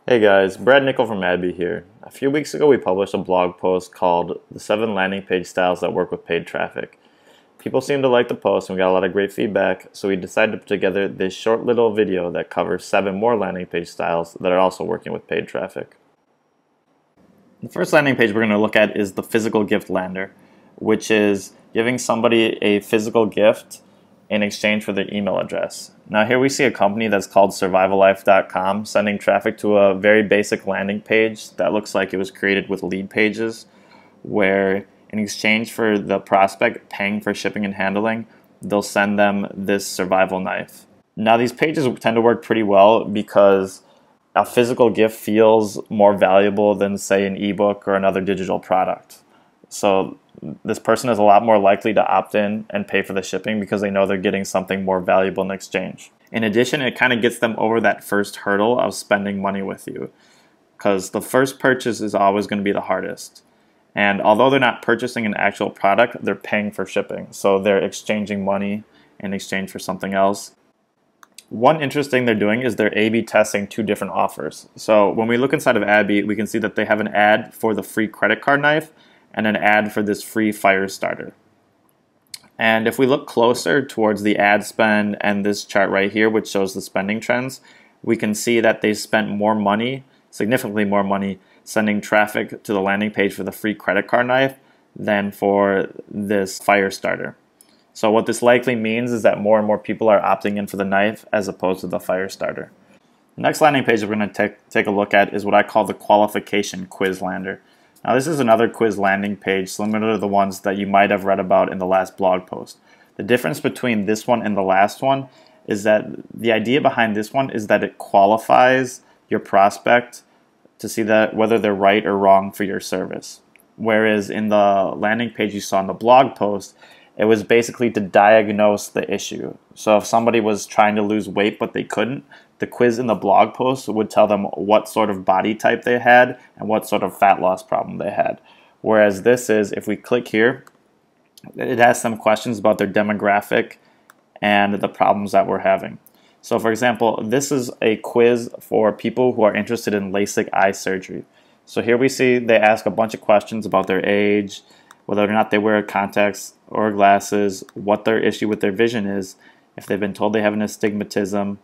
Hey guys, Brad Nickel from Adby here. A few weeks ago we published a blog post called The 7 Landing Page Styles That Work with Paid Traffic. People seemed to like the post and we got a lot of great feedback, so we decided to put together this short little video that covers 7 more landing page styles that are also working with paid traffic. The first landing page we're going to look at is the physical gift lander, which is giving somebody a physical gift in exchange for their email address. Now here we see a company that's called survivalife.com sending traffic to a very basic landing page that looks like it was created with lead pages, where in exchange for the prospect paying for shipping and handling, they'll send them this survival knife. Now these pages tend to work pretty well because a physical gift feels more valuable than, say, an ebook or another digital product. So this person is a lot more likely to opt in and pay for the shipping because they know they're getting something more valuable in exchange. In addition, it kind of gets them over that first hurdle of spending money with you, because the first purchase is always going to be the hardest. And although they're not purchasing an actual product, they're paying for shipping. So they're exchanging money in exchange for something else. One interesting thing they're doing is they're A/B testing 2 different offers. So when we look inside of Adby, we can see that they have an ad for the free credit card knife and an ad for this free fire starter. And if we look closer towards the ad spend and this chart right here, which shows the spending trends, we can see that they spent more money, significantly more money, sending traffic to the landing page for the free credit card knife than for this fire starter. So what this likely means is that more and more people are opting in for the knife as opposed to the fire starter. The next landing page we're going to take a look at is what I call the qualification quiz lander. Now this is another quiz landing page similar to the ones that you might have read about in the last blog post. The difference between this one and the last one is that the idea behind this one is that it qualifies your prospect to see that whether they're right or wrong for your service. Whereas in the landing page you saw in the blog post, it was basically to diagnose the issue. So if somebody was trying to lose weight but they couldn't, the quiz in the blog post would tell them what sort of body type they had and what sort of fat loss problem they had. Whereas this is, if we click here, it asks them questions about their demographic and the problems that we're having. So for example, this is a quiz for people who are interested in LASIK eye surgery. So here we see they ask a bunch of questions about their age, whether or not they wear contacts or glasses, what their issue with their vision is, if they've been told they have an astigmatism,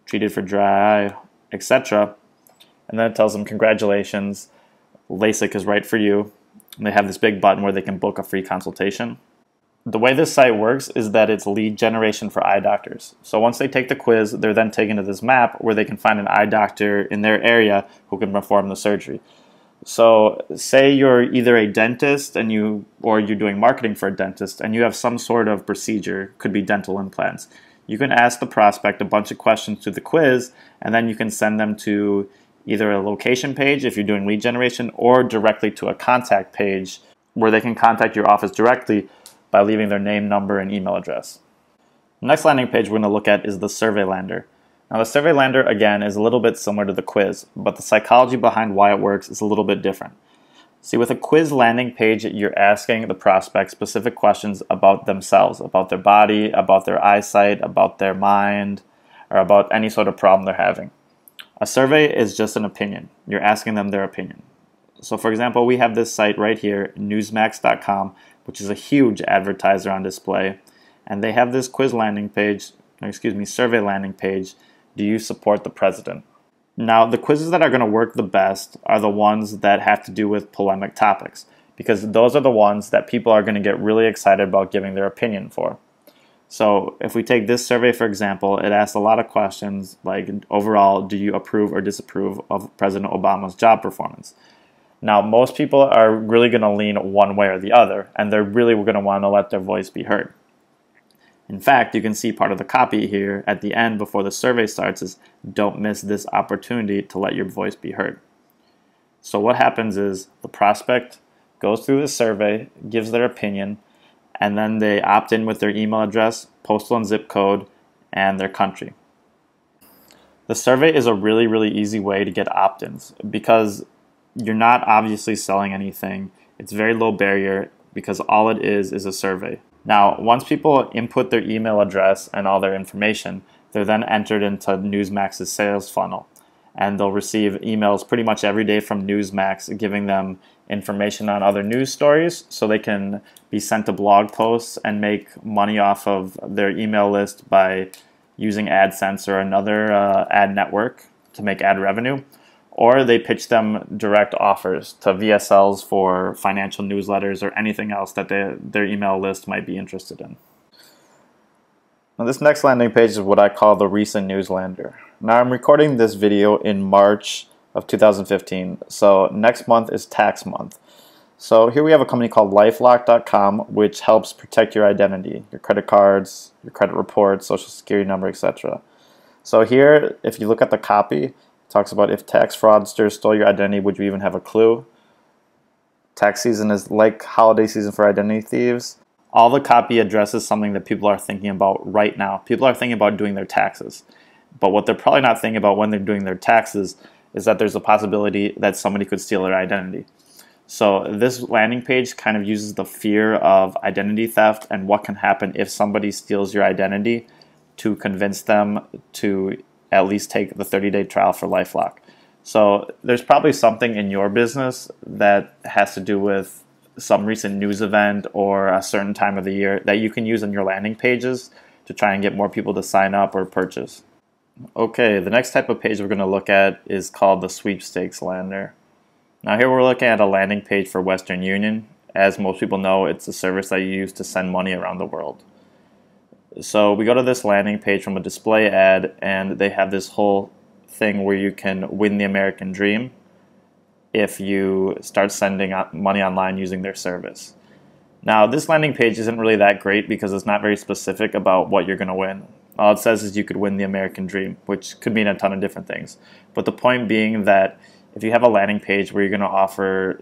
treated for dry eye, etc. And then it tells them, congratulations, LASIK is right for you. And they have this big button where they can book a free consultation. The way this site works is that it's lead generation for eye doctors. So once they take the quiz, they're then taken to this map where they can find an eye doctor in their area who can perform the surgery. So say you're either a dentist or you're doing marketing for a dentist and you have some sort of procedure, could be dental implants. You can ask the prospect a bunch of questions to the quiz, and then you can send them to either a location page if you're doing lead generation or directly to a contact page where they can contact your office directly by leaving their name, number, and email address. The next landing page we're going to look at is the survey lander. Now the survey lander, again, is a little bit similar to the quiz, but the psychology behind why it works is a little bit different. See, with a quiz landing page, you're asking the prospect specific questions about themselves, about their body, about their eyesight, about their mind, or about any sort of problem they're having. A survey is just an opinion. You're asking them their opinion. So for example, we have this site right here, newsmax.com, which is a huge advertiser on display, and they have this quiz landing page, survey landing page. Do you support the president? Now, the quizzes that are going to work the best are the ones that have to do with polemic topics, because those are the ones that people are going to get really excited about giving their opinion for. So if we take this survey, for example, it asks a lot of questions like, overall, do you approve or disapprove of President Obama's job performance? Now, most people are really going to lean one way or the other, and they're really going to want to let their voice be heard. In fact, you can see part of the copy here at the end before the survey starts is, don't miss this opportunity to let your voice be heard. So what happens is the prospect goes through the survey, gives their opinion, and then they opt in with their email address, postal and zip code, and their country. The survey is a really, really easy way to get opt-ins because you're not obviously selling anything. It's very low barrier because all it is a survey. Now, once people input their email address and all their information, they're then entered into Newsmax's sales funnel. and they'll receive emails pretty much every day from Newsmax giving them information on other news stories so they can be sent to blog posts and make money off of their email list by using AdSense or another ad network to make ad revenue. Or they pitch them direct offers to VSLs for financial newsletters or anything else that their email list might be interested in. Now this next landing page is what I call the recent newslander. Now I'm recording this video in March of 2015, so next month is tax month. So here we have a company called LifeLock.com, which helps protect your identity, your credit cards, your credit reports, social security number, etc. So here, if you look at the copy, it talks about if tax fraudsters stole your identity, would you even have a clue? Tax season is like holiday season for identity thieves. All the copy addresses something that people are thinking about right now. People are thinking about doing their taxes. But what they're probably not thinking about when they're doing their taxes is that there's a possibility that somebody could steal their identity. So this landing page kind of uses the fear of identity theft and what can happen if somebody steals your identity to convince them to at least take the 30-day trial for LifeLock. So there's probably something in your business that has to do with some recent news event or a certain time of the year that you can use on your landing pages to try and get more people to sign up or purchase. Okay, the next type of page we're going to look at is called the sweepstakes lander. Now here we're looking at a landing page for Western Union. As most people know, it's a service that you use to send money around the world. So we go to this landing page from a display ad, and they have this whole thing where you can win the American dream if you start sending money online using their service. Now this landing page isn't really that great because it's not very specific about what you're going to win. All it says is you could win the American dream, which could mean a ton of different things. But the point being that if you have a landing page where you're going to offer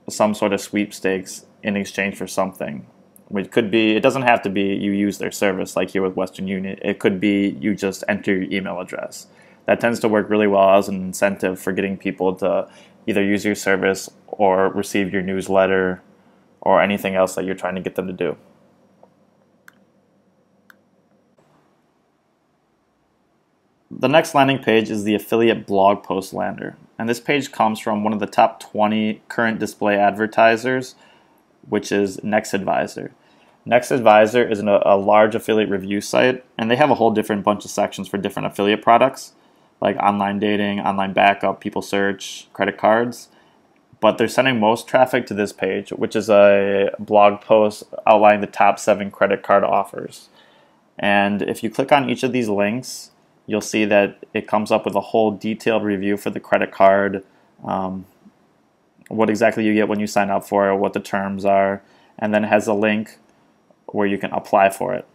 some sort of sweepstakes in exchange for something, which could be, it doesn't have to be you use their service like here with Western Union. It could be you just enter your email address. That tends to work really well as an incentive for getting people to either use your service or receive your newsletter or anything else that you're trying to get them to do. The next landing page is the affiliate blog post lander, and this page comes from one of the top 20 current display advertisers, which is NextAdvisor. NextAdvisor is a large affiliate review site, and they have a whole different bunch of sections for different affiliate products, like online dating, online backup, people search, credit cards. But they're sending most traffic to this page, which is a blog post outlining the top 7 credit card offers. And if you click on each of these links, you'll see that it comes up with a whole detailed review for the credit card, what exactly you get when you sign up for it, what the terms are, and then it has a link where you can apply for it.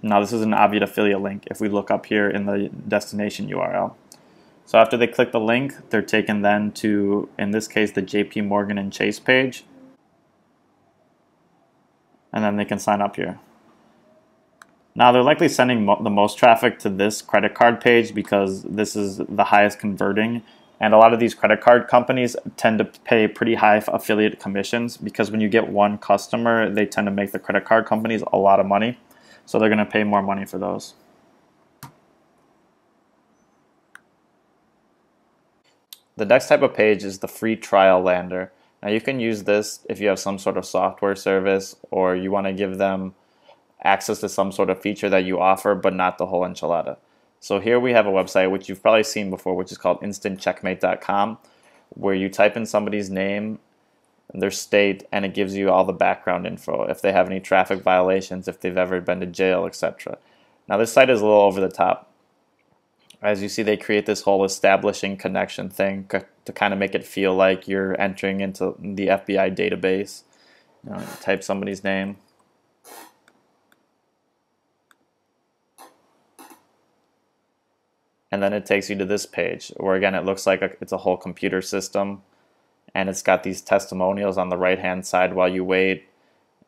Now this is an Aviat affiliate link if we look up here in the destination URL. So after they click the link, they're taken then to, in this case, the JP Morgan and Chase page. And then they can sign up here. Now they're likely sending the most traffic to this credit card page because this is the highest converting. And a lot of these credit card companies tend to pay pretty high affiliate commissions because when you get one customer, they tend to make the credit card companies a lot of money. So they're going to pay more money for those. The next type of page is the free trial lander. Now you can use this if you have some sort of software service or you want to give them access to some sort of feature that you offer but not the whole enchilada. So here we have a website which you've probably seen before, which is called instantcheckmate.com, where you type in somebody's name, their state, and it gives you all the background info, if they have any traffic violations, if they've ever been to jail, etc. Now this site is a little over the top. As you see, they create this whole establishing connection thing to kind of make it feel like you're entering into the FBI database. You know, type somebody's name. And then it takes you to this page where, again, it looks like it's a whole computer system, and it's got these testimonials on the right hand side while you wait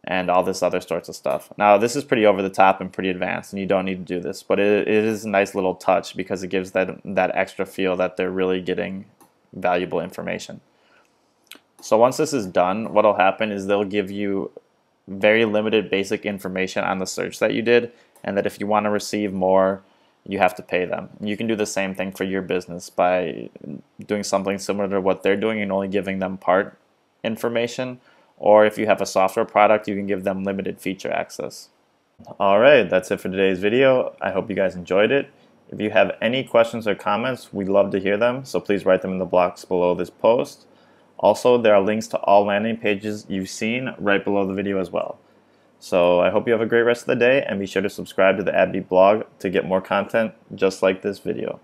and all this other sorts of stuff. Now this is pretty over the top and pretty advanced, and you don't need to do this, but it is a nice little touch because it gives that extra feel that they're really getting valuable information. So once this is done, what will happen is they'll give you very limited basic information on the search that you did, and that if you want to receive more, you have to pay them. You can do the same thing for your business by doing something similar to what they're doing and only giving them part information. Or if you have a software product, you can give them limited feature access. Alright, that's it for today's video. I hope you guys enjoyed it. If you have any questions or comments, we'd love to hear them, so please write them in the box below this post. Also, there are links to all landing pages you've seen right below the video as well. So I hope you have a great rest of the day, and be sure to subscribe to the AdBeat blog to get more content just like this video.